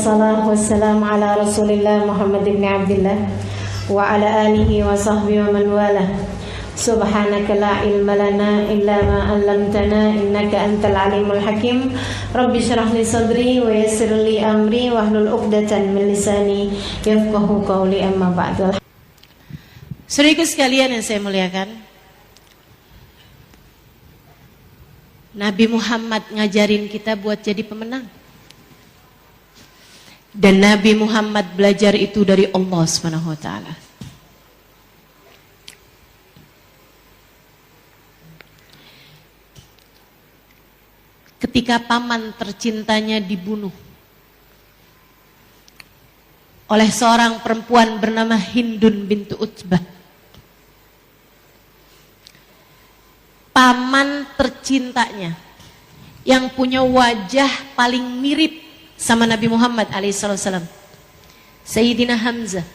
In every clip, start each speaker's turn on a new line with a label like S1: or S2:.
S1: wassalatu wassalamu ala Rasulillah Muhammad ibn Abdillah wa ala alihi wa sahbihi wa man walah. Subhanaka la ilma lana illa ma 'allamtana innaka antal alimul hakim. Rabbi shrah li sadri wa yassir li amri wahlul 'uqdatam min lisani yafqahu qawli, amma ba'du.
S2: Saudaraku sekalian yang saya muliakan, Nabi Muhammad ngajarin kita buat jadi pemenang. Dan Nabi Muhammad belajar itu dari Allah Subhanahu wa taala. Ketika paman tercintanya dibunuh oleh seorang perempuan bernama Hindun bintu Utbah. Paman tercintanya yang punya wajah paling mirip sama Nabi Muhammad alaihissalam, Sayyidina Hamzah,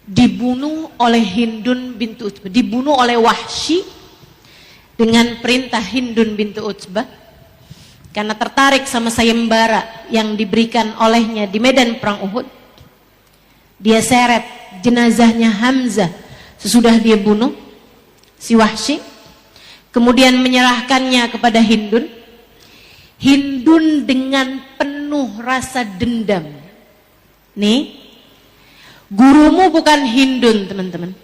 S2: dibunuh oleh Hindun bintu Utbah, dibunuh oleh Wahsy dengan perintah Hindun bintu Utbah karena tertarik sama sayembara yang diberikan olehnya di medan perang Uhud. Dia seret jenazahnya Hamzah sesudah dia bunuh si Wahsy, kemudian menyerahkannya kepada Hindun. Hindun dengan penuh rasa dendam. Nih, gurumu bukan Hindun, teman-teman.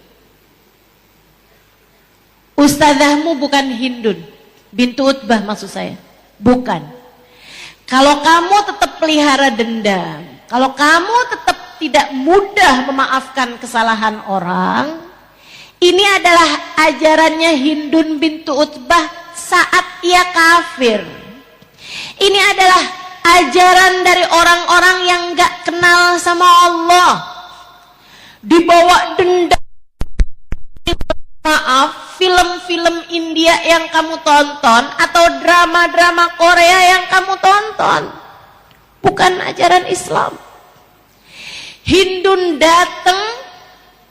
S2: Ustazahmu bukan Hindun bintu Utbah, maksud saya. Bukan. Kalau kamu tetap pelihara dendam, kalau kamu tetap tidak mudah memaafkan kesalahan orang, ini adalah ajarannya Hindun bintu Utbah saat ia kafir. Ini adalah ajaran dari orang-orang yang gak kenal sama Allah. Dibawa dendam. Maaf, film-film India yang kamu tonton atau drama-drama Korea yang kamu tonton bukan ajaran Islam. Hindun datang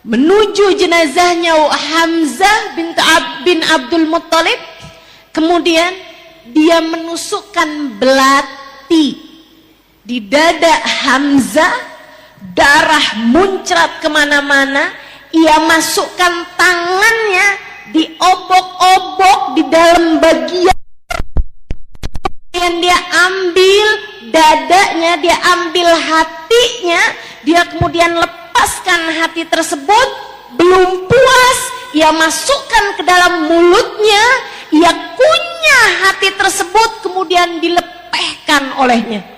S2: menuju jenazahnya Hamzah bin Abdul Muttalib, kemudian dia menusukkan belati di dada Hamzah, darah muncrat kemana-mana. Ia masukkan tangannya, diobok-obok di dalam bagian yang dia ambil dadanya, dia ambil hatinya, dia kemudian lepaskan hati tersebut. Belum puas, ia masukkan ke dalam mulutnya, ia kunyah hati tersebut, kemudian dilepehkan olehnya.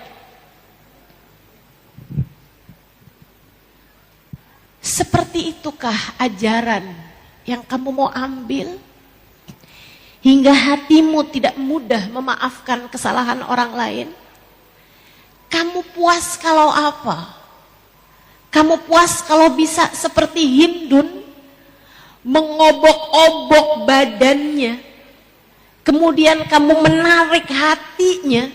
S2: Seperti itukah ajaran yang kamu mau ambil? Hingga hatimu tidak mudah memaafkan kesalahan orang lain? Kamu puas kalau apa? Kamu puas kalau bisa seperti Hindun, mengobok-obok badannya, kemudian kamu menarik hatinya,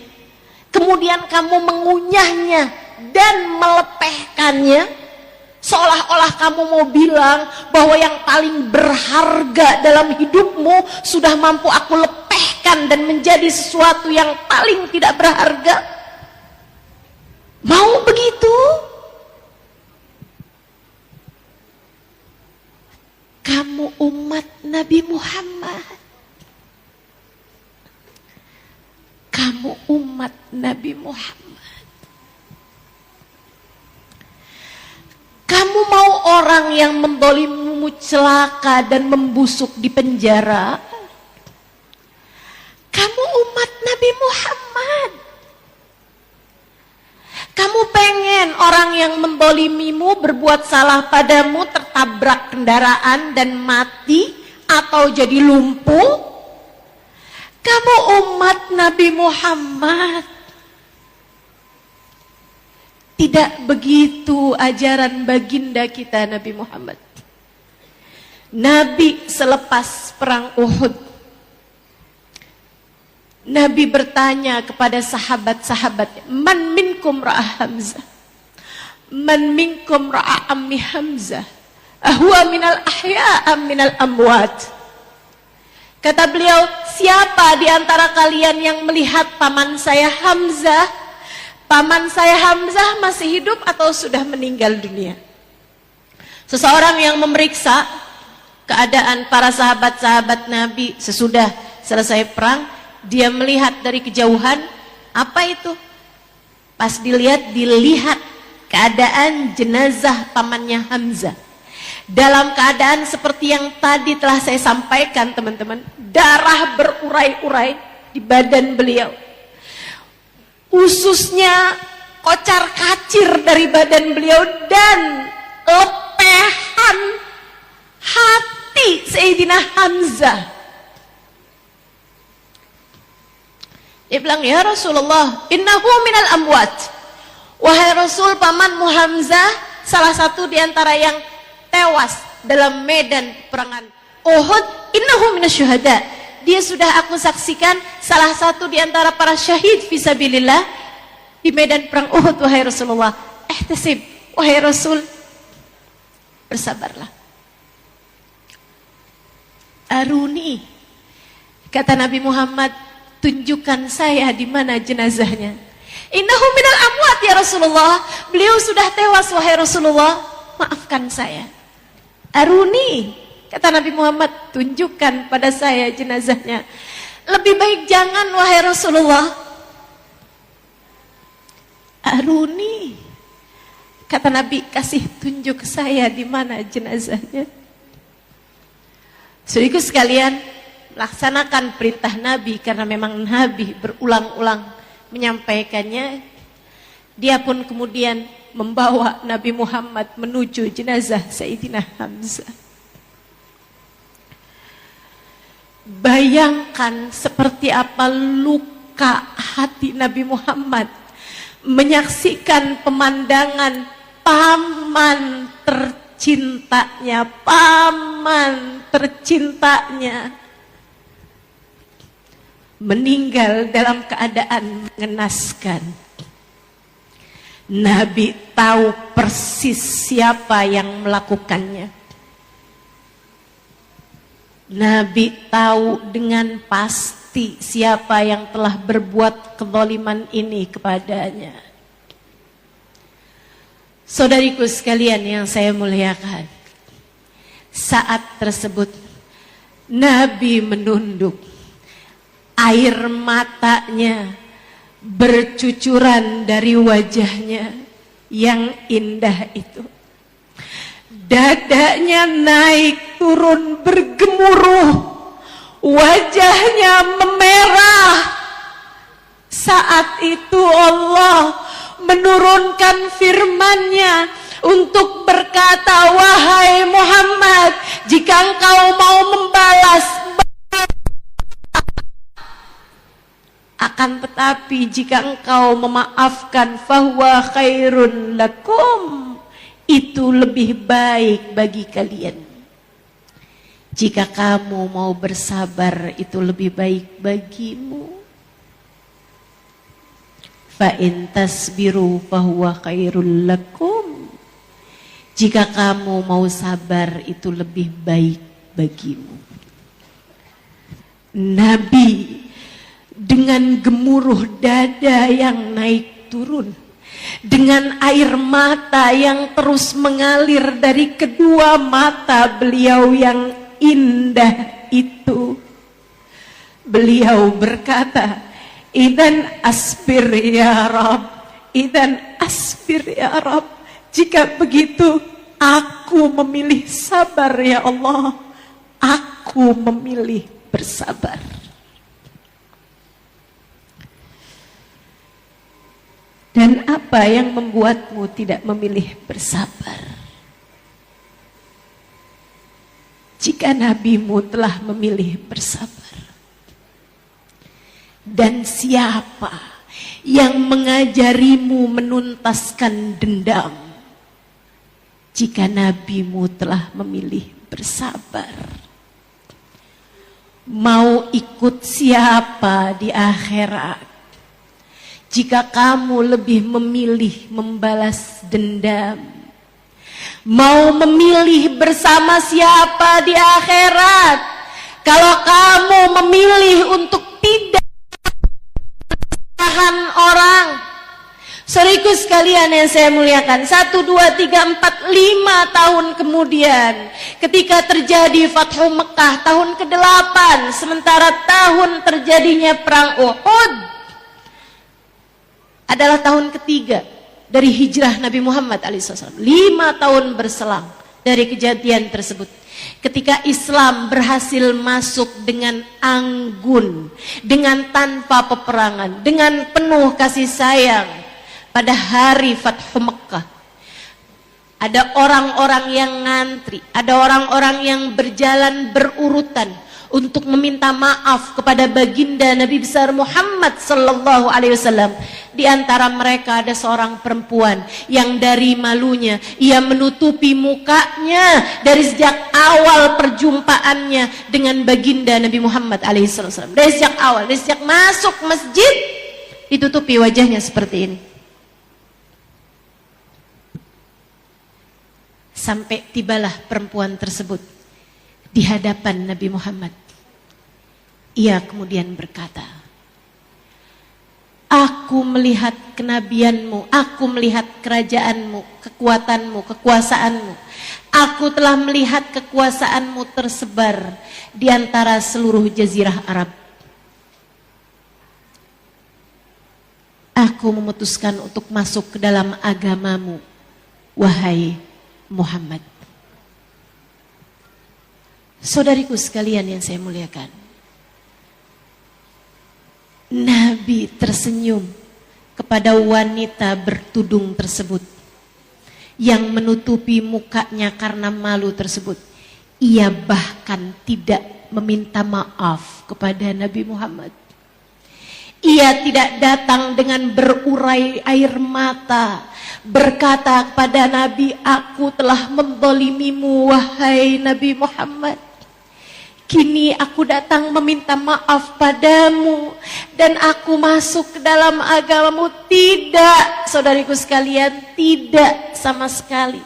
S2: kemudian kamu mengunyahnya dan melepehkannya, seolah-olah kamu mau bilang bahwa yang paling berharga dalam hidupmu sudah mampu aku lepehkan dan menjadi sesuatu yang paling tidak berharga. Mau begitu? Kamu umat Nabi Muhammad. Kamu umat Nabi Muhammad. Kamu mau orang yang mendolimimu celaka dan membusuk di penjara? Kamu umat Nabi Muhammad. Kamu pengen orang yang mendolimimu berbuat salah padamu tertabrak kendaraan dan mati atau jadi lumpuh? Kamu umat Nabi Muhammad. Tidak begitu ajaran baginda kita Nabi Muhammad. Nabi selepas perang Uhud, Nabi bertanya kepada sahabat-sahabat, "Man minkum ra'a Hamzah? Man minkum ra'a ammi Hamzah? Ahwa minal ahya am minal amwat?" Kata beliau, siapa di antara kalian yang melihat paman saya Hamzah? Paman saya Hamzah masih hidup atau sudah meninggal dunia? Seseorang yang memeriksa keadaan para sahabat-sahabat Nabi sesudah selesai perang, dia melihat dari kejauhan, apa itu? Pas dilihat keadaan jenazah pamannya Hamzah. Dalam keadaan seperti yang tadi telah saya sampaikan teman-teman, darah berurai-urai di badan beliau. Ususnya kocar-kacir dari badan beliau dan lepehan hati Sayyidina Hamzah. Dia bilang, ya Rasulullah, innahu minal amwat. Wahai Rasul, pamanmu Hamzah salah satu di antara yang tewas dalam medan perangan Uhud. Innahu minasyuhada. Dia sudah aku saksikan salah satu di antara para syahid fisabilillah di medan perang Uhud. Wahai Rasulullah, ihtasib, wahai Rasul, bersabarlah. Aruni, kata Nabi Muhammad, tunjukkan saya di mana jenazahnya. Innahu minal amwat ya Rasulullah. Beliau sudah tewas wahai Rasulullah, maafkan saya. Aruni, kata Nabi Muhammad, tunjukkan pada saya jenazahnya. Lebih baik jangan wahai Rasulullah. Aruni, kata Nabi, kasih tunjuk saya di mana jenazahnya. Saudaraku sekalian, laksanakan perintah Nabi karena memang Nabi berulang-ulang menyampaikannya. Dia pun kemudian membawa Nabi Muhammad menuju jenazah Sayyidina Hamzah. Bayangkan seperti apa luka hati Nabi Muhammad menyaksikan pemandangan paman tercintanya meninggal dalam keadaan mengenaskan. Nabi tahu persis siapa yang melakukannya. Nabi tahu dengan pasti siapa yang telah berbuat kezaliman ini kepadanya. Saudariku sekalian yang saya muliakan, saat tersebut Nabi menunduk, air matanya bercucuran dari wajahnya yang indah itu. Dadanya naik turun bergemuruh, wajahnya memerah. Saat itu Allah menurunkan firman-Nya untuk berkata, wahai Muhammad, jika engkau mau membalas, akan tetapi jika engkau memaafkan, fahuwa khairun lakum, itu lebih baik bagi kalian. Jika kamu mau bersabar, itu lebih baik bagimu. Fa in tasbiru fahuwa khairul lakum. Jika kamu mau sabar, itu lebih baik bagimu. Nabi dengan gemuruh dada yang naik turun, dengan air mata yang terus mengalir dari kedua mata beliau yang indah itu, beliau berkata, idan asbir ya Rabb, idan asbir ya Rabb. Jika begitu, aku memilih sabar ya Allah, aku memilih bersabar. Dan apa yang membuatmu tidak memilih bersabar? Jika nabimu telah memilih bersabar. Dan siapa yang mengajarimu menuntaskan dendam? Jika nabimu telah memilih bersabar. Mau ikut siapa di akhirat? Jika kamu lebih memilih membalas dendam, mau memilih bersama siapa di akhirat? Kalau kamu memilih untuk tidak tahan orang, saudariku sekalian yang saya muliakan, 1, 2, 3, 4, 5 tahun kemudian ketika terjadi Fathu Mekah tahun ke-8, sementara tahun terjadinya perang Uhud adalah tahun ketiga dari hijrah Nabi Muhammad SAW. 5 tahun berselang dari kejadian tersebut, ketika Islam berhasil masuk dengan anggun, dengan tanpa peperangan, dengan penuh kasih sayang. Pada hari Fathu Mekah, ada orang-orang yang ngantri, ada orang-orang yang berjalan berurutan untuk meminta maaf kepada baginda Nabi besar Muhammad sallallahu alaihi wasallam. Di antara mereka ada seorang perempuan yang dari malunya ia menutupi mukanya dari sejak awal perjumpaannya dengan baginda Nabi Muhammad alaihi wasallam. Dari sejak awal, dari sejak masuk masjid ditutupi wajahnya seperti ini. Sampai tibalah perempuan tersebut di hadapan Nabi Muhammad. Ia kemudian berkata, aku melihat kenabianmu, aku melihat kerajaanmu, kekuatanmu, kekuasaanmu. Aku telah melihat kekuasaanmu tersebar di antara seluruh jazirah Arab. Aku memutuskan untuk masuk ke dalam agamamu, wahai Muhammad. Saudariku sekalian yang saya muliakan, Nabi tersenyum kepada wanita bertudung tersebut yang menutupi mukanya karena malu tersebut. Ia bahkan tidak meminta maaf kepada Nabi Muhammad. Ia tidak datang dengan berurai air mata, berkata kepada Nabi, aku telah menzalimimu wahai Nabi Muhammad. Kini aku datang meminta maaf padamu dan aku masuk ke dalam agamamu. Tidak, saudariku sekalian, tidak sama sekali.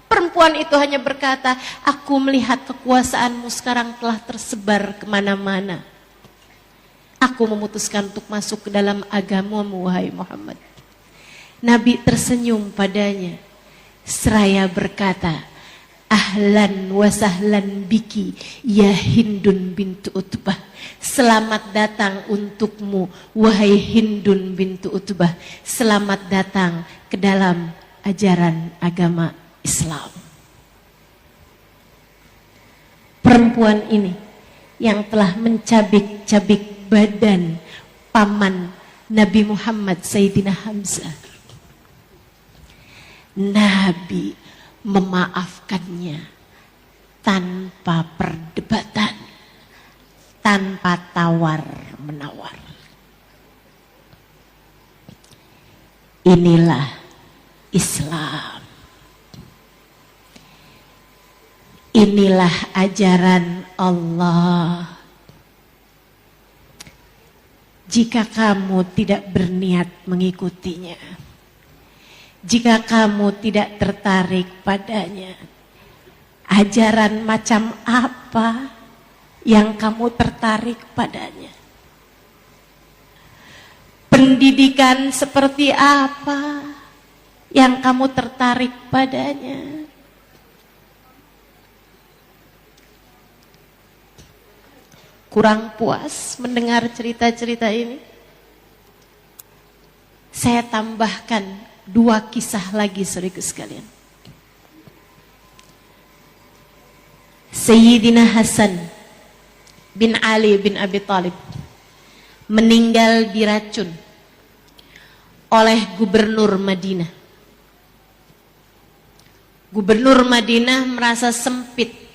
S2: Perempuan itu hanya berkata, aku melihat kekuasaanmu sekarang telah tersebar kemana-mana. Aku memutuskan untuk masuk ke dalam agamamu wahai Muhammad. Nabi tersenyum padanya seraya berkata, ahlan wa sahlan biki ya Hindun bintu Utbah. Selamat datang untukmu wahai Hindun bintu Utbah. Selamat datang ke dalam ajaran agama Islam. Perempuan ini yang telah mencabik-cabik badan paman Nabi Muhammad Sayyidina Hamzah, Nabi memaafkannya tanpa perdebatan, tanpa tawar-menawar. Inilah Islam. Inilah ajaran Allah. Jika kamu tidak berniat mengikutinya, jika kamu tidak tertarik padanya, ajaran macam apa yang kamu tertarik padanya? Pendidikan seperti apa yang kamu tertarik padanya? Kurang puas mendengar cerita-cerita ini? Saya tambahkan 2 kisah lagi saudaraku sekalian. Sayyidina Hasan bin Ali bin Abi Thalib meninggal diracun oleh gubernur Madinah. Gubernur Madinah merasa sempit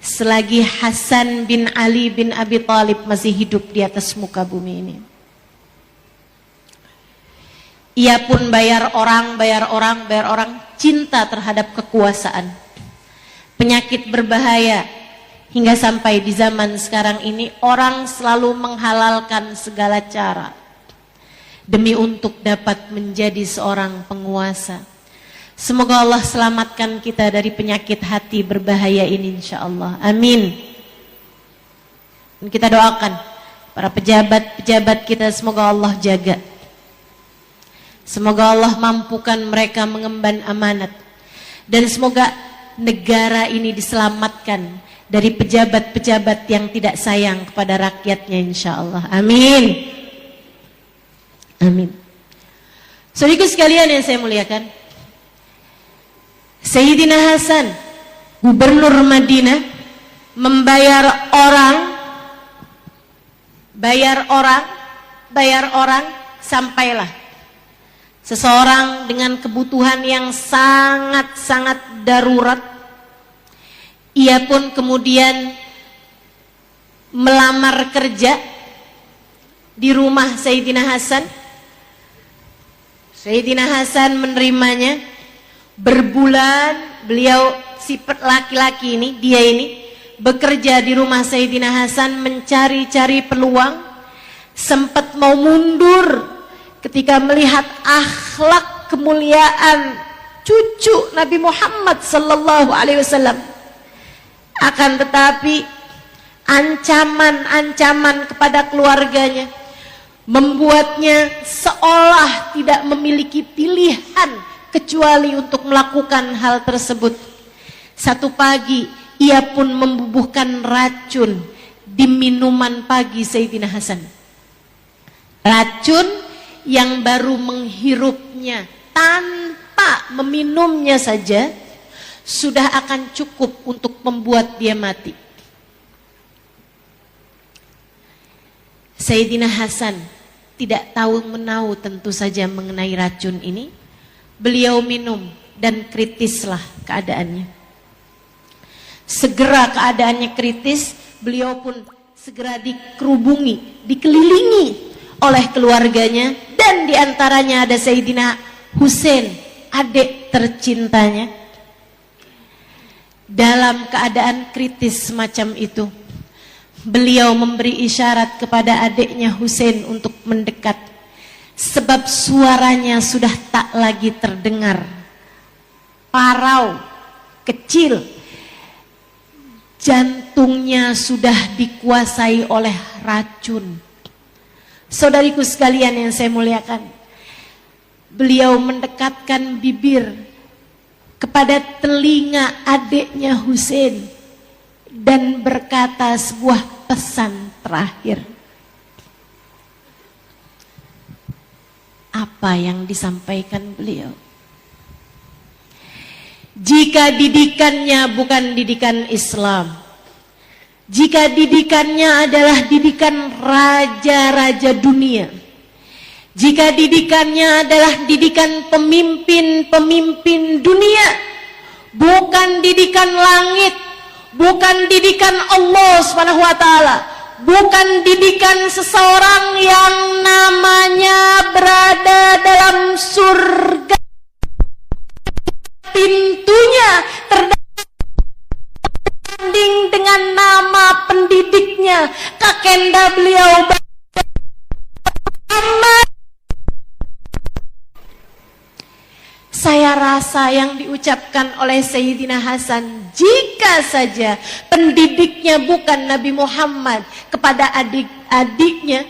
S2: selagi Hasan bin Ali bin Abi Thalib masih hidup di atas muka bumi ini. Ia pun bayar orang, cinta terhadap kekuasaan. Penyakit berbahaya hingga sampai di zaman sekarang ini orang selalu menghalalkan segala cara demi untuk dapat menjadi seorang penguasa. Semoga Allah selamatkan kita dari penyakit hati berbahaya ini insyaallah. Amin. Dan kita doakan para pejabat-pejabat kita, semoga Allah jaga. Semoga Allah mampukan mereka mengemban amanat. Dan semoga negara ini diselamatkan dari pejabat-pejabat yang tidak sayang kepada rakyatnya, insyaallah. Amin. Amin. Saudaraku sekalian yang saya muliakan, Sayyidina Hasan, gubernur Madinah, membayar orang, sampailah seseorang dengan kebutuhan yang sangat-sangat darurat. Ia pun kemudian melamar kerja di rumah Sayyidina Hasan. Sayyidina Hasan menerimanya. Berbulan beliau, si laki-laki ini, dia ini bekerja di rumah Sayyidina Hasan, mencari-cari peluang. Sempat mau mundur ketika melihat akhlak kemuliaan cucu Nabi Muhammad sallallahu alaihi wasallam. Akan tetapi ancaman-ancaman kepada keluarganya membuatnya seolah tidak memiliki pilihan kecuali untuk melakukan hal tersebut. Satu pagi ia pun membubuhkan racun di minuman pagi Sayyidina Hasan. Racun yang baru menghirupnya tanpa meminumnya saja sudah akan cukup untuk membuat dia mati. Sayyidina Hasan tidak tahu menahu tentu saja mengenai racun ini. Beliau minum dan kritislah keadaannya. Segera keadaannya kritis, beliau pun segera dikerubungi, dikelilingi oleh keluarganya, dan diantaranya ada Sayyidina Husain, adik tercintanya. Dalam keadaan kritis semacam itu, beliau memberi isyarat kepada adiknya Husain untuk mendekat. Sebab suaranya sudah tak lagi terdengar, parau, kecil, jantungnya sudah dikuasai oleh racun. Saudariku sekalian yang saya muliakan, beliau mendekatkan bibir kepada telinga adiknya Husain dan berkata sebuah pesan terakhir. Apa yang disampaikan beliau? Jika didikannya bukan didikan Islam, jika didikannya adalah didikan raja-raja dunia, jika didikannya adalah didikan pemimpin-pemimpin dunia, bukan didikan langit, bukan didikan Allah Subhanahu wa taala, bukan didikan seseorang yang namanya berada dalam surga, pintunya terdanding dengan nama pendidiknya, kakenda beliau Muhammad. Saya rasa yang diucapkan oleh Sayyidina Hasan, jika saja pendidiknya bukan Nabi Muhammad, kepada adik-adiknya,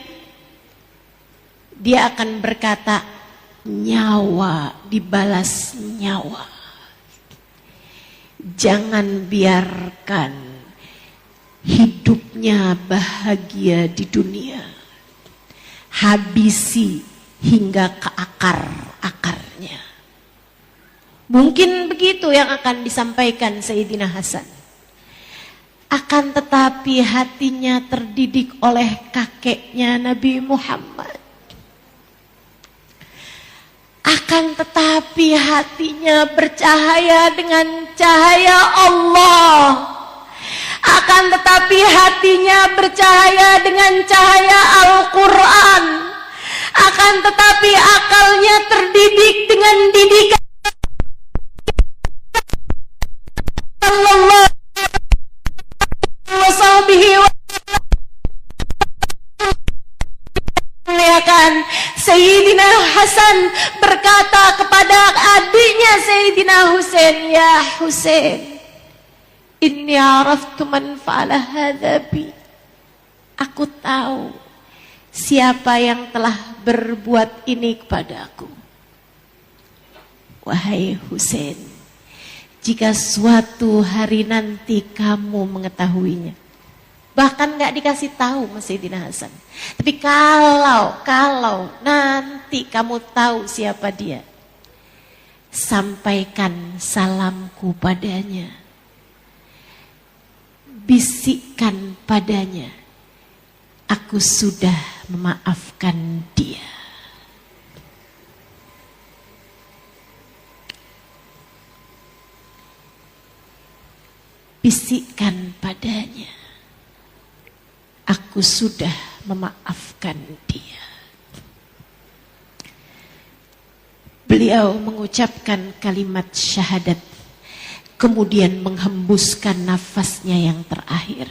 S2: dia akan berkata, nyawa dibalas nyawa. Jangan biarkan hidupnya bahagia di dunia, habisi hingga ke akar-akarnya. Mungkin begitu yang akan disampaikan Sayyidina Hasan. Akan tetapi hatinya terdidik oleh kakeknya Nabi Muhammad. Akan tetapi hatinya bercahaya dengan cahaya Allah. Akan tetapi hatinya bercahaya dengan cahaya Al-Quran. Akan tetapi akalnya terdidik dengan didikan Allah. Sayyidina Hasan berkata kepada adiknya Sayyidina Husain, ya Husain, inni araftu man fa'ala hadha bi. Aku tahu siapa yang telah berbuat ini kepadaku. Wahai Husain, jika suatu hari nanti kamu mengetahuinya, bahkan gak dikasih tahu Mas Sayyidina Hasan, tapi kalau nanti kamu tahu siapa dia, sampaikan salamku padanya, bisikkan padanya, aku sudah memaafkan dia. Bisikkan padanya, aku sudah memaafkan dia. Beliau mengucapkan kalimat syahadat, kemudian menghembuskan nafasnya yang terakhir.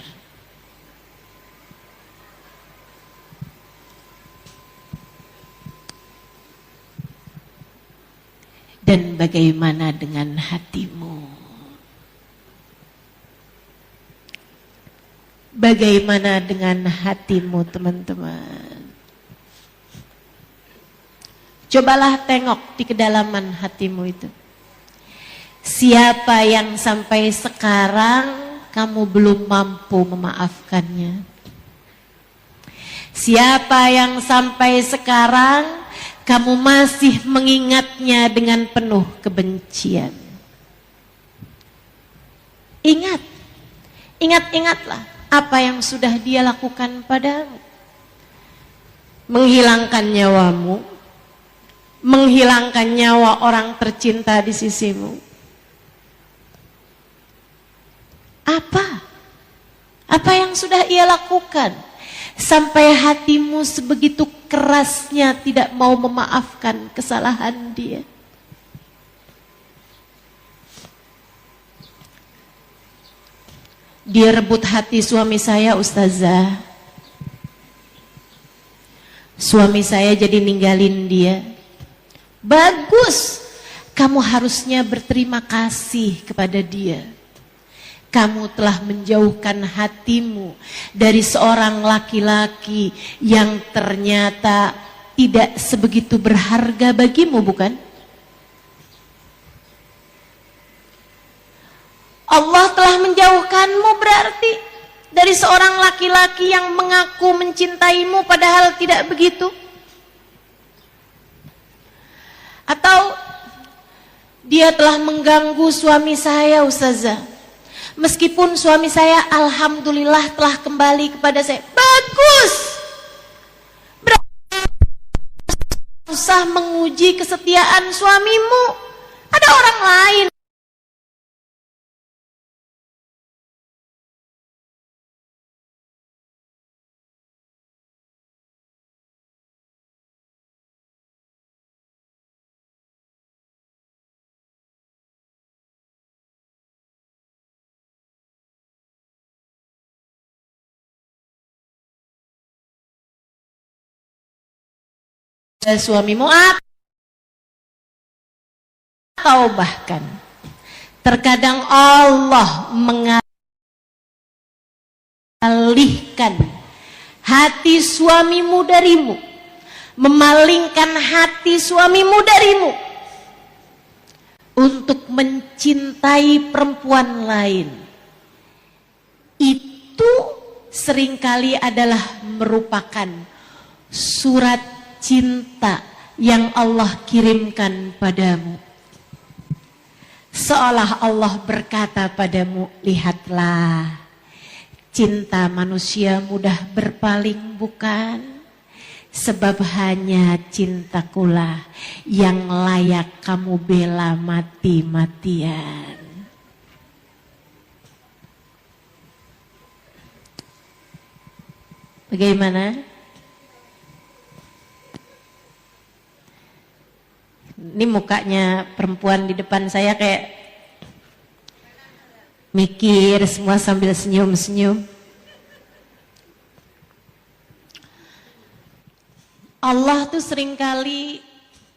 S2: Dan bagaimana dengan hatimu? Bagaimana dengan hatimu, teman-teman? Cobalah tengok di kedalaman hatimu itu. Siapa yang sampai sekarang kamu belum mampu memaafkannya? Siapa yang sampai sekarang kamu masih mengingatnya dengan penuh kebencian? Ingatlah apa yang sudah dia lakukan padamu. Menghilangkan nyawamu, menghilangkan nyawa orang tercinta di sisimu. Apa yang sudah ia lakukan sampai hatimu sebegitu kerasnya tidak mau memaafkan kesalahan dia? Dia rebut hati suami saya, Ustazah. Suami saya jadi ninggalin dia. Bagus, kamu harusnya berterima kasih kepada dia. Kamu telah menjauhkan hatimu dari seorang laki-laki yang ternyata tidak sebegitu berharga bagimu, bukan? Allah telah menjauhkanmu berarti dari seorang laki-laki yang mengaku mencintaimu padahal tidak begitu. Atau dia telah mengganggu suami saya, Ustazah. Meskipun suami saya alhamdulillah telah kembali kepada saya. Bagus. Berarti usah menguji kesetiaan suamimu. Ada orang lain. Suamimu atau bahkan terkadang Allah mengalihkan hati suamimu darimu, memalingkan hati suamimu darimu untuk mencintai perempuan lain. Itu seringkali adalah merupakan surat cinta yang Allah kirimkan padamu. Seolah Allah berkata padamu, lihatlah, cinta manusia mudah berpaling bukan? Sebab hanya cintakulah yang layak kamu bela mati-matian. Bagaimana? Ini mukanya perempuan di depan saya kayak mikir semua sambil senyum-senyum. Allah tuh seringkali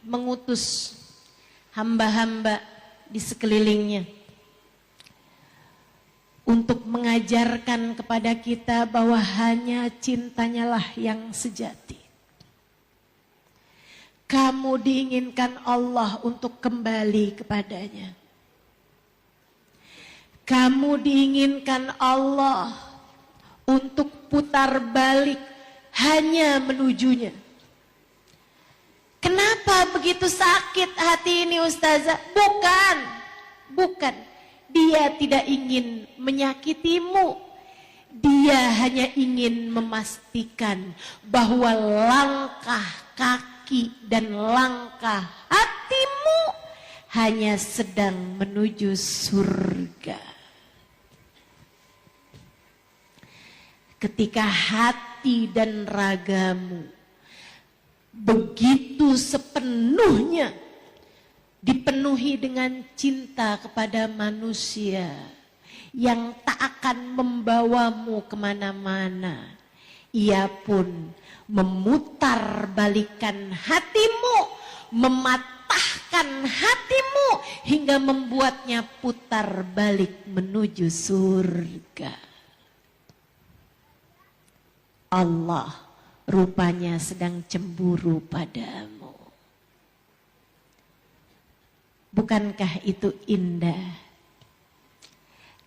S2: mengutus hamba-hamba di sekelilingnya untuk mengajarkan kepada kita bahwa hanya cintanya lah yang sejati. Kamu diinginkan Allah untuk kembali kepadanya. Kamu diinginkan Allah untuk putar balik hanya menujunya. Kenapa begitu sakit hati ini Ustazah? Bukan. Dia tidak ingin menyakitimu. Dia hanya ingin memastikan bahwa langkah kaki dan langkah hatimu hanya sedang menuju surga. Ketika hati dan ragamu begitu sepenuhnya dipenuhi dengan cinta kepada manusia yang tak akan membawamu kemana-mana, ia pun memutar balikan hatimu, mematahkan hatimu hingga membuatnya putar balik menuju surga. Allah rupanya sedang cemburu padamu. Bukankah itu indah?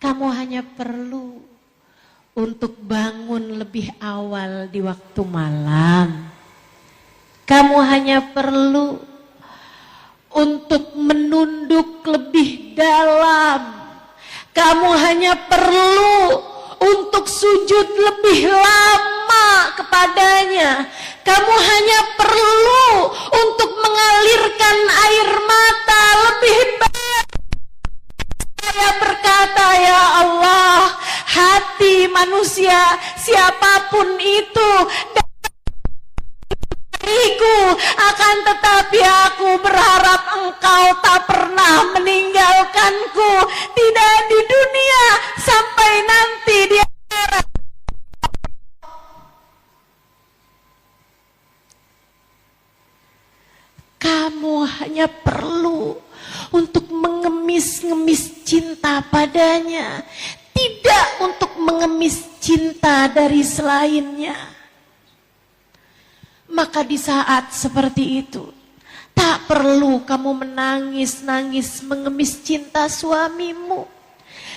S2: Kamu hanya perlu untuk bangun lebih awal di waktu malam. Kamu hanya perlu untuk menunduk lebih dalam. Kamu hanya perlu untuk sujud lebih lama kepadanya. Kamu hanya perlu untuk mengalirkan air mata lebih banyak. Saya berkata, ya Allah, hati manusia siapapun itu dariku, akan tetapi aku berharap Engkau tak pernah meninggalkanku, tidak di dunia sampai nanti di akhirat. Kamu hanya perlu untuk mengemis-ngemis cinta padanya, tidak untuk mengemis cinta dari selainnya. Maka di saat seperti itu, tak perlu kamu menangis-nangis mengemis cinta suamimu.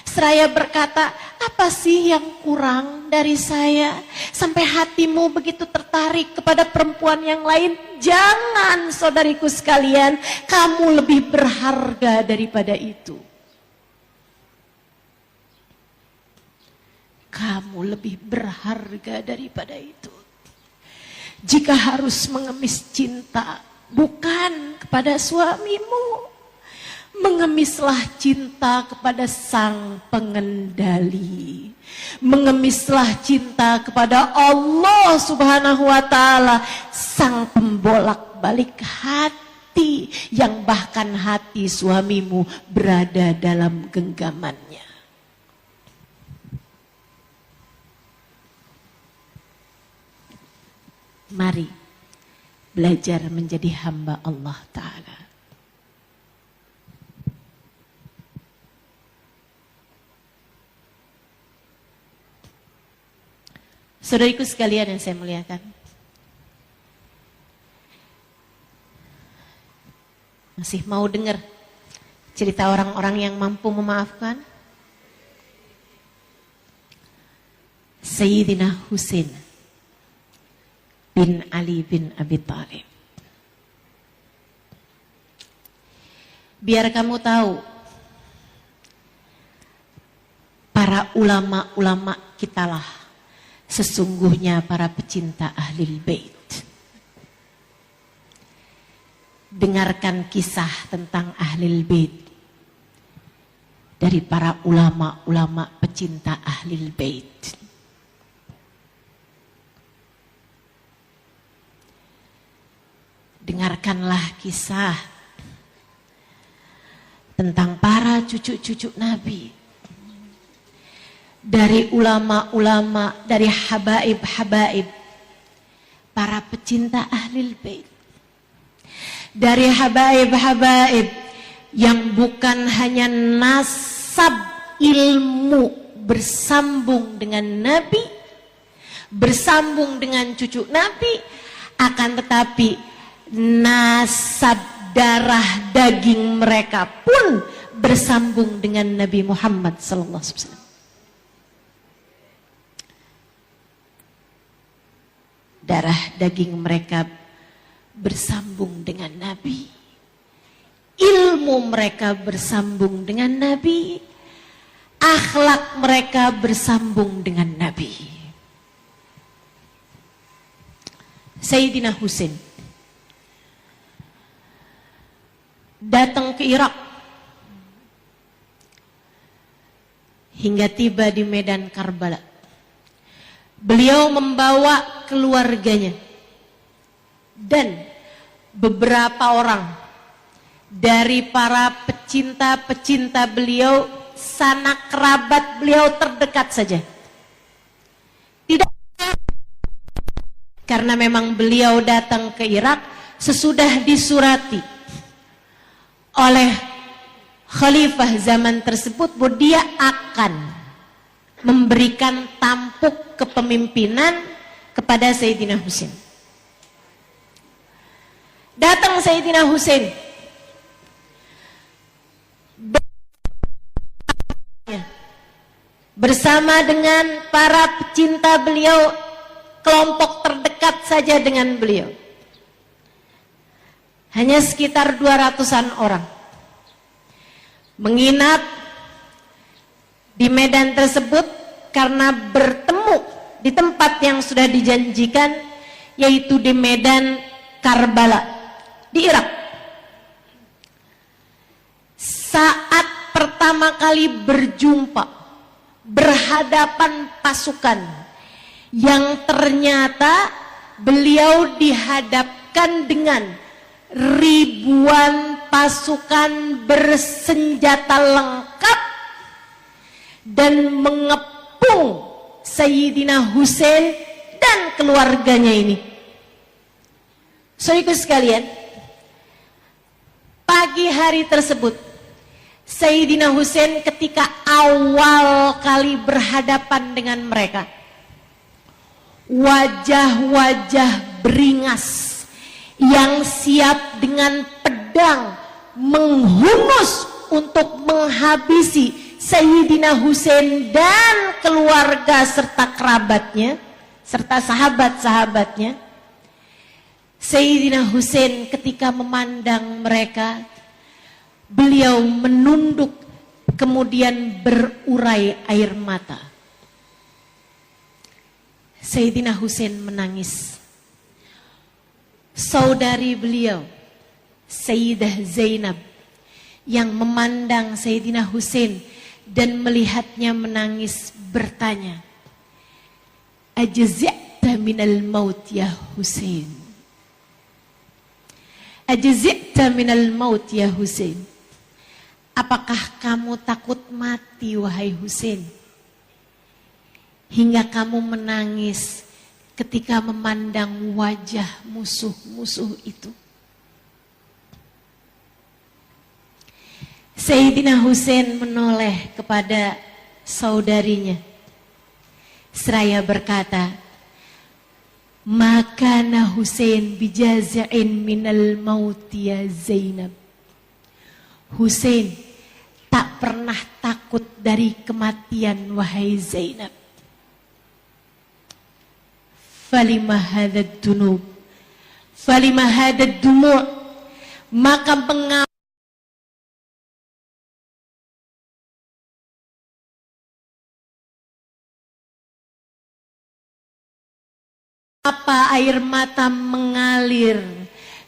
S2: Seraya berkata, apa sih yang kurang dari saya sampai hatimu begitu tertarik kepada perempuan yang lain? Jangan, saudariku sekalian, kamu lebih berharga daripada itu. Kamu lebih berharga daripada itu. Jika harus mengemis cinta, bukan kepada suamimu, mengemislah cinta kepada sang pengendali. Mengemislah cinta kepada Allah Subhanahu wa ta'ala, sang pembolak-balik hati, yang bahkan hati suamimu berada dalam genggamannya. Mari belajar menjadi hamba Allah Ta'ala. Saudariku sekalian yang saya muliakan, masih mau dengar cerita orang-orang yang mampu memaafkan? Sayyidina Husain bin Ali bin Abi Thalib. Biar kamu tahu, para ulama-ulama kitalah sesungguhnya para pecinta Ahlul Bait. Dengarkan kisah tentang Ahlul Bait dari para ulama-ulama pecinta Ahlul Bait. Dengarkanlah kisah tentang para cucu-cucu Nabi, dari ulama-ulama, dari habaib-habaib, para pecinta Ahlul Bait, dari habaib-habaib yang bukan hanya nasab ilmu bersambung dengan Nabi, bersambung dengan cucu Nabi, akan tetapi nasab darah daging mereka pun bersambung dengan Nabi Muhammad sallallahu alaihi wasallam. Darah daging mereka bersambung dengan Nabi. Ilmu mereka bersambung dengan Nabi. Akhlak mereka bersambung dengan Nabi. Sayyidina Husain datang ke Irak hingga tiba di medan Karbala. Beliau membawa keluarganya dan beberapa orang dari para pecinta-pecinta beliau, sanak kerabat beliau terdekat saja. Tidak, karena memang beliau datang ke Irak sesudah disurati oleh khalifah zaman tersebut bahwa dia akan memberikan tampuk kepemimpinan kepada Sayyidina Husain. Datang Sayyidina Husain bersama dengan para pecinta beliau, kelompok terdekat saja dengan beliau. Hanya sekitar 200-an orang menginap di medan tersebut karena bertemu di tempat yang sudah dijanjikan, yaitu di medan Karbala di Irak. Saat pertama kali berjumpa, berhadapan pasukan yang ternyata beliau dihadapkan dengan ribuan pasukan bersenjata lengkap dan mengepung Sayyidina Husain dan keluarganya ini. Saudaraku sekalian, pagi hari tersebut Sayyidina Husain ketika awal kali berhadapan dengan mereka, wajah-wajah beringas yang siap dengan pedang menghunus untuk menghabisi Sayyidina Husain dan keluarga serta kerabatnya serta sahabat-sahabatnya. Sayyidina Husain ketika memandang mereka, beliau menunduk kemudian berurai air mata. Sayyidina Husain menangis. Saudari beliau, Sayyidah Zainab, yang memandang Sayyidina Husain dan melihatnya menangis, bertanya, "Ajza'ta minal maut ya Husain? Ajza'ta minal maut ya Husain?" Apakah kamu takut mati wahai Husain? Hingga kamu menangis ketika memandang wajah musuh-musuh itu. Sayyidina Husain menoleh kepada saudarinya seraya berkata, "Makana Husain bijaza'in minal maut ya Zainab." Husain tak pernah takut dari kematian wahai Zainab. Falima hadad dunub, falima hadad dumu', maka mengapa air mata mengalir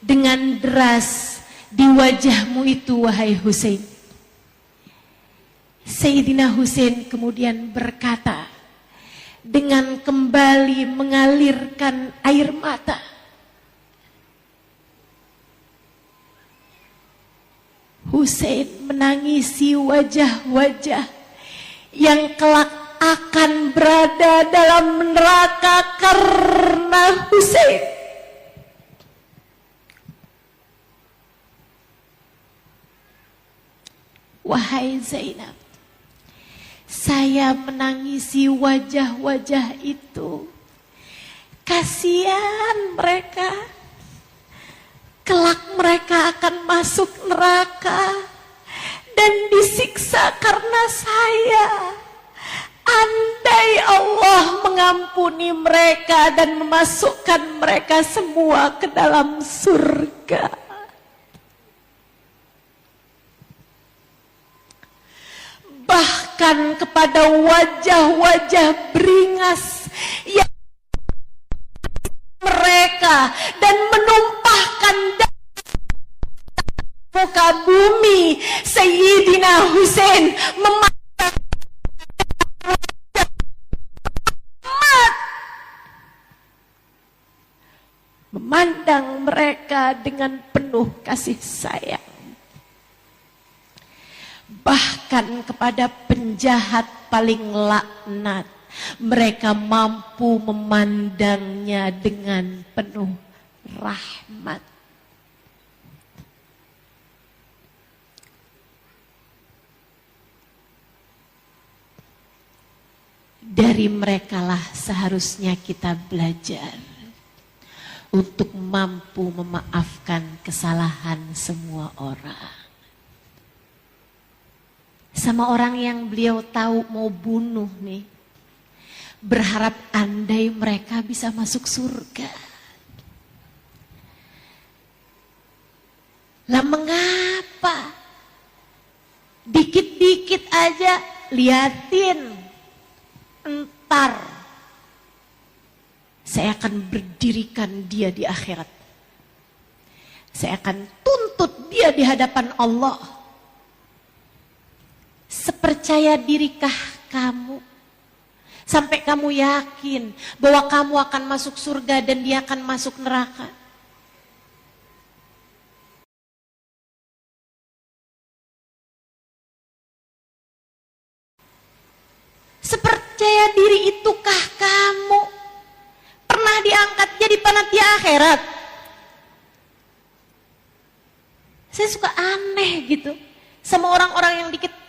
S2: dengan deras di wajahmu itu wahai Husain? Sayyidina Husain kemudian berkata dengan kembali mengalirkan air mata, Husain menangisi wajah-wajah yang kelak akan berada dalam neraka karena Husain. Wahai Zainab, Saya menangisi wajah-wajah itu. Kasihan mereka. Kelak mereka akan masuk neraka dan disiksa karena saya. Andai Allah mengampuni mereka dan memasukkan mereka semua ke dalam surga. Bahkan kepada wajah-wajah beringas yang mereka dan menumpahkan muka bumi, Sayyidina Husain memandang mereka dengan penuh kasih sayang. Bahkan kepada penjahat paling laknat, mereka mampu memandangnya dengan penuh rahmat. Dari merekalah seharusnya kita belajar untuk mampu memaafkan kesalahan semua orang. Sama orang yang beliau tahu mau bunuh nih, berharap andai mereka bisa masuk surga. Lah mengapa? Dikit-dikit aja liatin, entar saya akan berdirikan dia di akhirat. Saya akan tuntut dia di hadapan Allah. Sepercaya dirikah kamu? Sampai kamu yakin bahwa kamu akan masuk surga dan dia akan masuk neraka? Sepercaya diri itukah kamu? Pernah diangkat jadi panitia akhirat? Saya suka aneh gitu sama orang-orang yang dikitar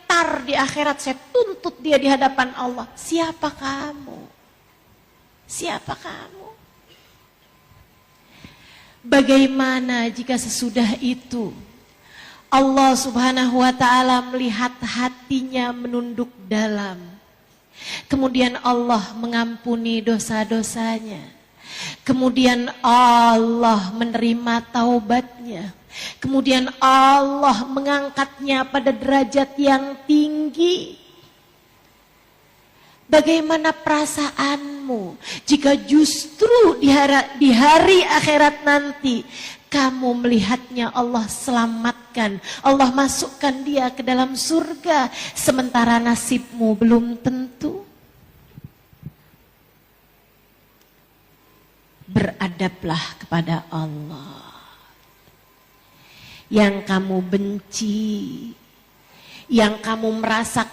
S2: di akhirat. Saya tuntut dia di hadapan Allah. Siapa kamu? Siapa kamu? Bagaimana jika sesudah itu Allah Subhanahu wa ta'ala melihat hatinya menunduk dalam, kemudian Allah mengampuni dosa-dosanya, kemudian Allah menerima taubatnya, kemudian Allah mengangkatnya pada derajat yang tinggi. Bagaimana perasaanmu jika justru di hari akhirat nanti kamu melihatnya Allah selamatkan, Allah masukkan dia ke dalam surga, sementara nasibmu belum tentu? Beradablah kepada Allah. Yang kamu benci, yang kamu merasa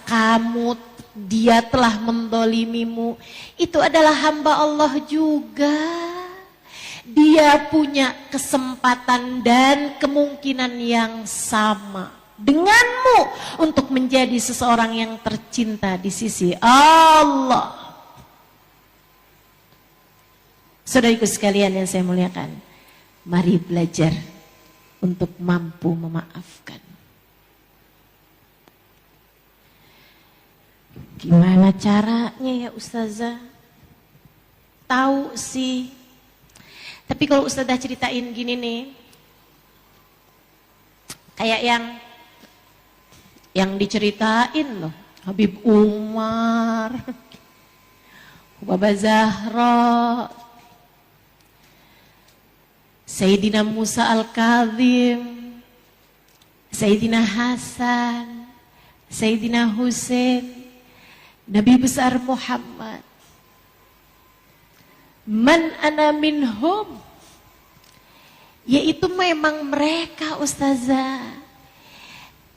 S2: dia telah mendolimimu, itu adalah hamba Allah juga. Dia punya kesempatan dan kemungkinan yang sama denganmu untuk menjadi seseorang yang tercinta di sisi Allah. Saudariku sekalian yang saya muliakan, mari belajar untuk mampu memaafkan. Gimana caranya ya Ustazah? Tahu sih. Tapi kalau Ustazah ceritain gini nih, kayak yang diceritain loh, Habib Umar, Baba Zahra, Sayyidina Musa Al-Kadhim, Sayyidina Hasan, Sayyidina Husain, Nabi besar Muhammad. Man ana minhum, yaitu memang mereka Ustazah.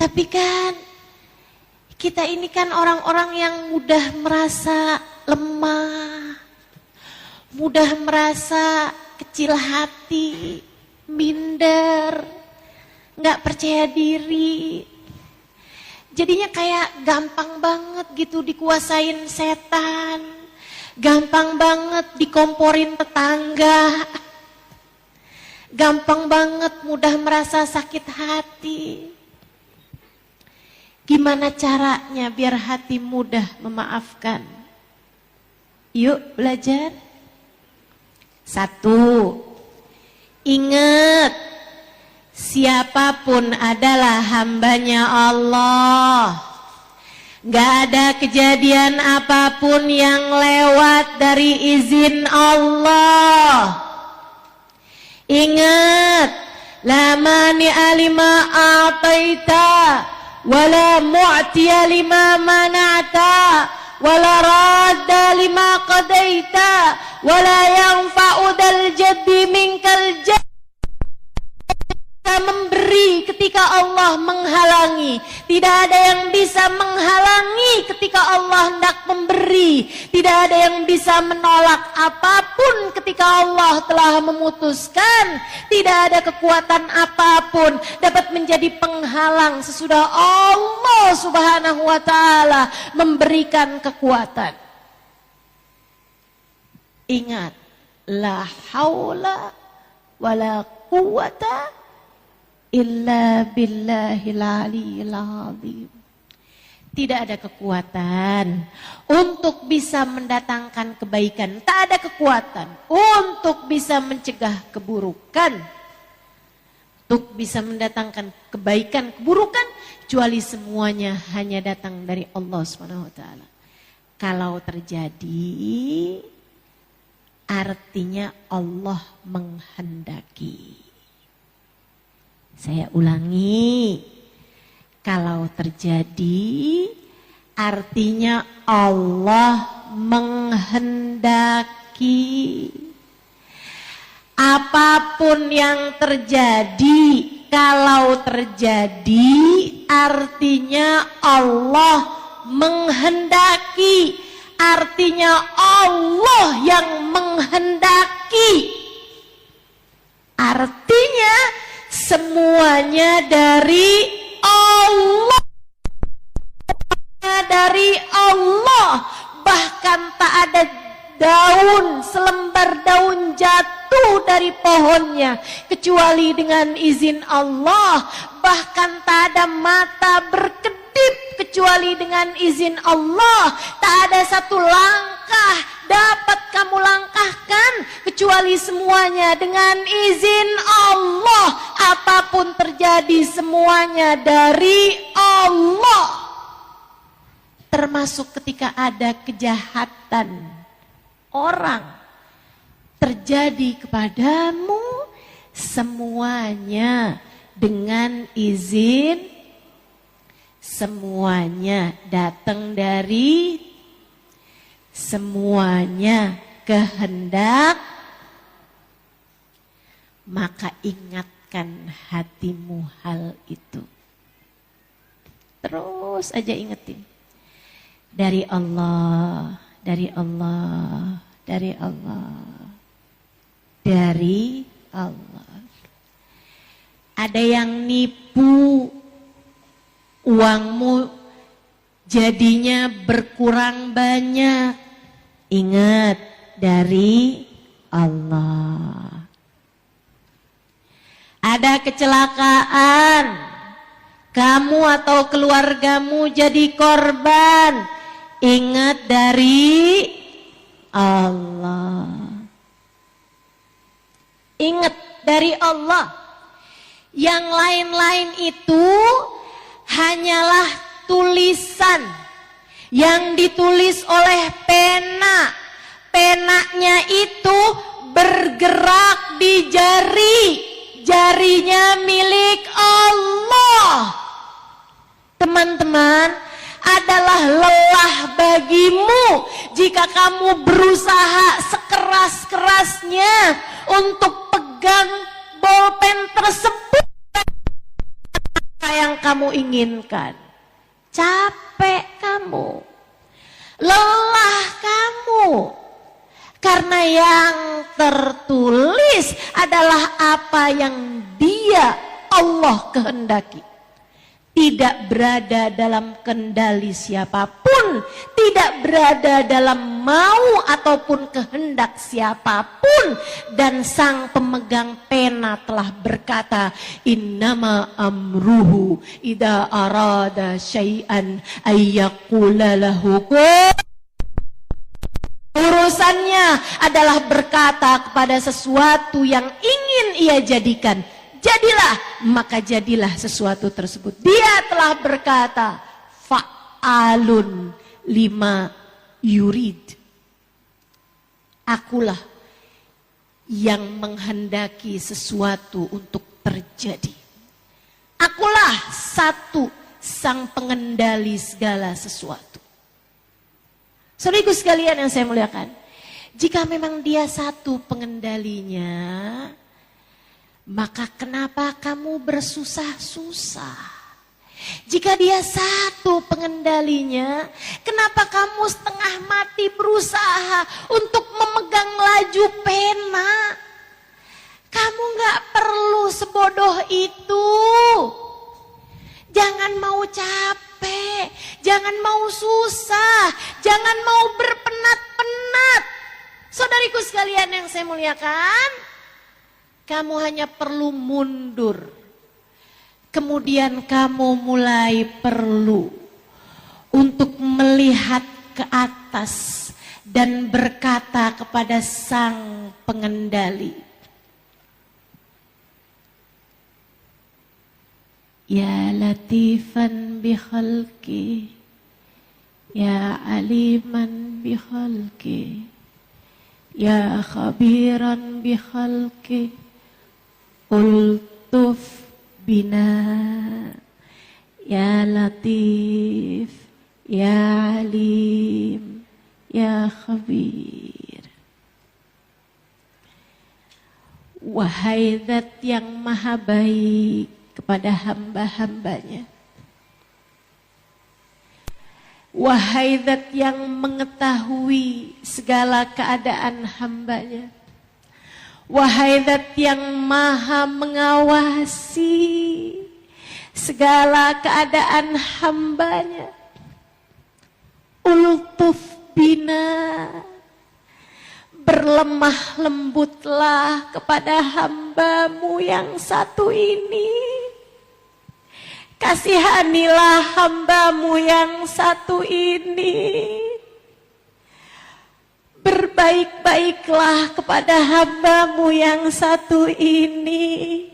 S2: Tapi kan kita ini kan orang-orang yang mudah merasa lemah, mudah merasa kecil hati, minder, gak percaya diri. Jadinya kayak gampang banget gitu dikuasain setan. Gampang banget dikomporin tetangga. Gampang banget mudah merasa sakit hati. Gimana caranya biar hati mudah memaafkan? Yuk belajar. 1. Ingat, siapapun adalah hambanya Allah. Gak ada kejadian apapun yang lewat dari izin Allah. Ingat, la mani'a lima a'taita wala mu'tiya lima mana'ta wala radda lima qadaita wala yanfa'u dal jaddi minkal jaddi. Memberi ketika Allah menghalangi. Tidak ada yang bisa menghalangi ketika Allah hendak memberi. Tidak ada yang bisa menolak apapun ketika Allah telah memutuskan. Tidak ada kekuatan apapun dapat menjadi penghalang sesudah Allah Subhanahu wa ta'ala memberikan kekuatan. Ingat, la haula wala quwata illa billahil aliyyil azim. Tidak ada kekuatan untuk bisa mendatangkan kebaikan. Tak ada kekuatan untuk bisa mencegah keburukan. Untuk bisa mendatangkan kebaikan, keburukan, kecuali semuanya hanya datang dari Allah Subhanahu wa taala. Kalau terjadi, artinya Allah menghendaki. Saya ulangi, kalau terjadi artinya Allah menghendaki. Apapun yang terjadi, kalau terjadi artinya Allah menghendaki. Artinya Allah yang menghendaki. Artinya semuanya dari Allah. Dari Allah. Bahkan tak ada daun, selembar daun jatuh dari pohonnya kecuali dengan izin Allah. Bahkan tak ada mata berkedip kecuali dengan izin Allah. Tak ada satu langkah dapat kamu langkahkan kecuali semuanya dengan izin Allah. Apapun terjadi semuanya dari Allah. Termasuk ketika ada kejahatan orang terjadi kepadamu, semuanya dengan izin, semuanya datang dari, semuanya kehendak. Maka ingatkan hatimu hal itu. Terus aja ingetin. Dari Allah, dari Allah, dari Allah, dari Allah. Ada yang nipu, uangmu jadinya berkurang banyak. Ingat, dari Allah. Ada kecelakaan, kamu atau keluargamu jadi korban. Ingat, dari Allah. Ingat, dari Allah. Yang lain-lain itu hanyalah tulisan yang ditulis oleh pena. Penanya itu bergerak di jari. Jarinya milik Allah. Teman-teman, adalah lelah bagimu jika kamu berusaha sekeras-kerasnya untuk pegang bolpen tersebut yang kamu inginkan. Capek kamu, lelah kamu, karena yang tertulis adalah apa yang Dia, Allah, kehendaki. tidak berada dalam kendali siapapun, tidak berada dalam mau ataupun kehendak siapapun, dan sang pemegang pena telah berkata, innama amruhu idza arada syai'an ayyaqula lahu kun. Urusannya adalah berkata kepada sesuatu yang ingin ia jadikan, jadilah, maka jadilah sesuatu tersebut. Dia telah berkata, fa'alun lima yurid. Akulah yang menghendaki sesuatu untuk terjadi. Akulah satu sang pengendali segala sesuatu. Saudaraku sekalian yang saya muliakan, jika memang dia satu pengendalinya, maka kenapa kamu bersusah-susah? Jika dia satu pengendalinya, kenapa kamu setengah mati berusaha untuk memegang laju pena? Kamu gak perlu sebodoh itu. Jangan mau capek, jangan mau susah, jangan mau berpenat-penat. Saudariku sekalian yang saya muliakan, kamu hanya perlu mundur. Kemudian kamu mulai perlu untuk melihat ke atas dan berkata kepada sang pengendali, ya latifan bi khalqi, ya aliman bi khalqi, ya khabiran bi khalqi, ultuf bina, ya latif, ya alim, ya khabir. Wahai Zat yang maha baik kepada hamba-hambanya, wahai Zat yang mengetahui segala keadaan hambanya, wahai Zat yang maha mengawasi segala keadaan hambanya, ultuf bina, berlemah lembutlah kepada hambamu yang satu ini. Kasihanilah hambamu yang satu ini. Berbaik-baiklah kepada hambamu yang satu ini.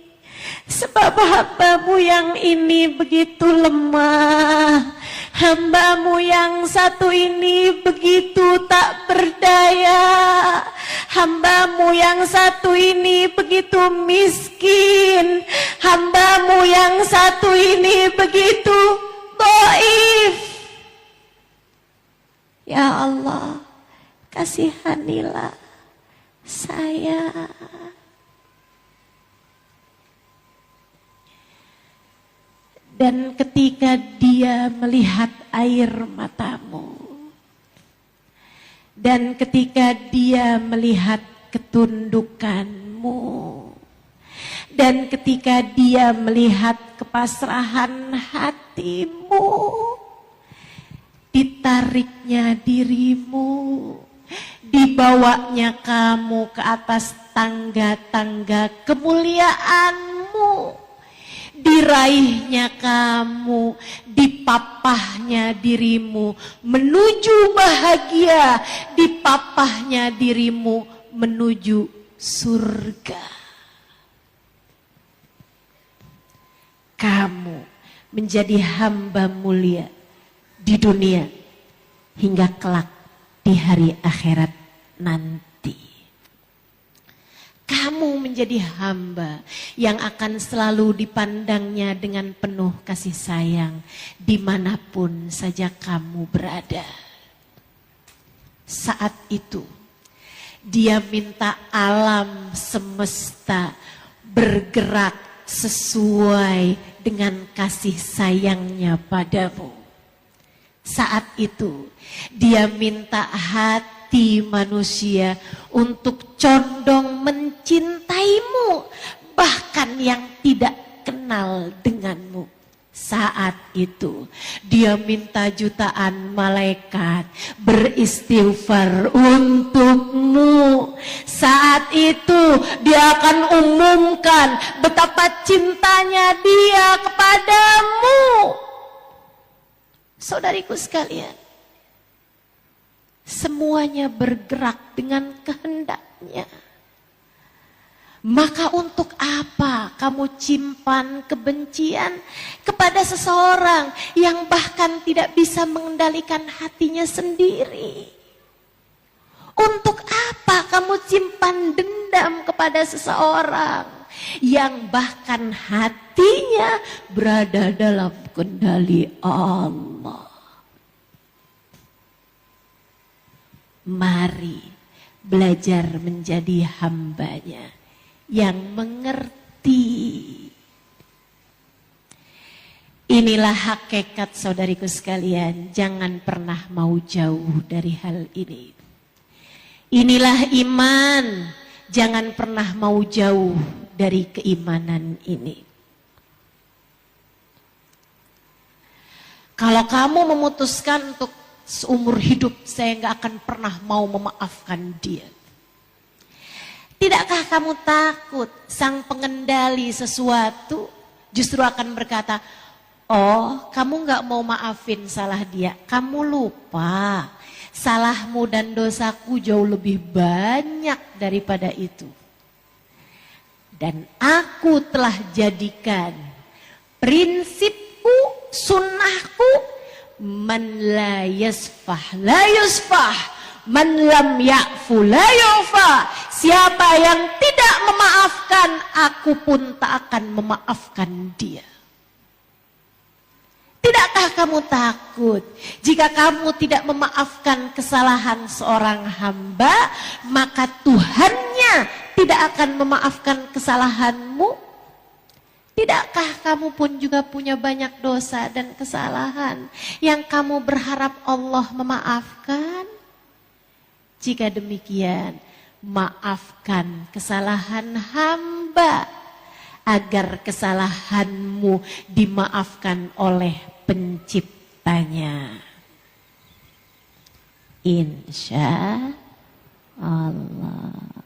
S2: Sebab hambamu yang ini begitu lemah. Hambamu yang satu ini begitu tak berdaya. Hambamu yang satu ini begitu miskin. Hambamu yang satu ini begitu dhaif. Ya Allah, kasihanilah saya. Dan ketika dia melihat air matamu, dan ketika dia melihat ketundukanmu, dan ketika dia melihat kepasrahan hatimu, ditariknya dirimu, dibawanya kamu ke atas tangga-tangga kemuliaanmu, diraihnya kamu, dipapahnya dirimu menuju bahagia, dipapahnya dirimu menuju surga. Kamu menjadi hamba mulia di dunia hingga kelak di hari akhirat nanti. Kamu menjadi hamba yang akan selalu dipandangnya dengan penuh kasih sayang dimanapun saja kamu berada. Saat itu dia minta alam semesta bergerak sesuai dengan kasih sayangnya padamu. Saat itu dia minta hati manusia untuk condong mencintaimu, bahkan yang tidak kenal denganmu. Saat itu dia minta jutaan malaikat beristighfar untukmu. Saat itu dia akan umumkan betapa cintanya dia kepadamu. Saudariku sekalian, semuanya bergerak dengan kehendaknya. Maka untuk apa kamu simpan kebencian kepada seseorang yang bahkan tidak bisa mengendalikan hatinya sendiri? Untuk apa kamu simpan dendam kepada seseorang yang bahkan hatinya berada dalam kendali Allah? Mari belajar menjadi hambanya yang mengerti. Inilah hakikat saudariku sekalian, jangan pernah mau jauh dari hal ini. Inilah iman, jangan pernah mau jauh dari keimanan ini. Kalau kamu memutuskan untuk seumur hidup saya nggak akan pernah mau memaafkan dia, tidakkah kamu takut sang pengendali sesuatu justru akan berkata, oh kamu gak mau maafin salah dia, kamu lupa salahmu dan dosaku jauh lebih banyak daripada itu. Dan aku telah jadikan prinsipku, sunnahku, man la yasfah la yusfah, man lam ya'fu la yu'fa. Siapa yang tidak memaafkan, aku pun tak akan memaafkan dia. Tidakkah kamu takut jika kamu tidak memaafkan kesalahan seorang hamba, maka Tuhannya tidak akan memaafkan kesalahanmu? Tidakkah kamu pun juga punya banyak dosa dan kesalahan yang kamu berharap Allah memaafkan? Jika demikian, maafkan kesalahan hamba agar kesalahanmu dimaafkan oleh penciptanya. Insya Allah.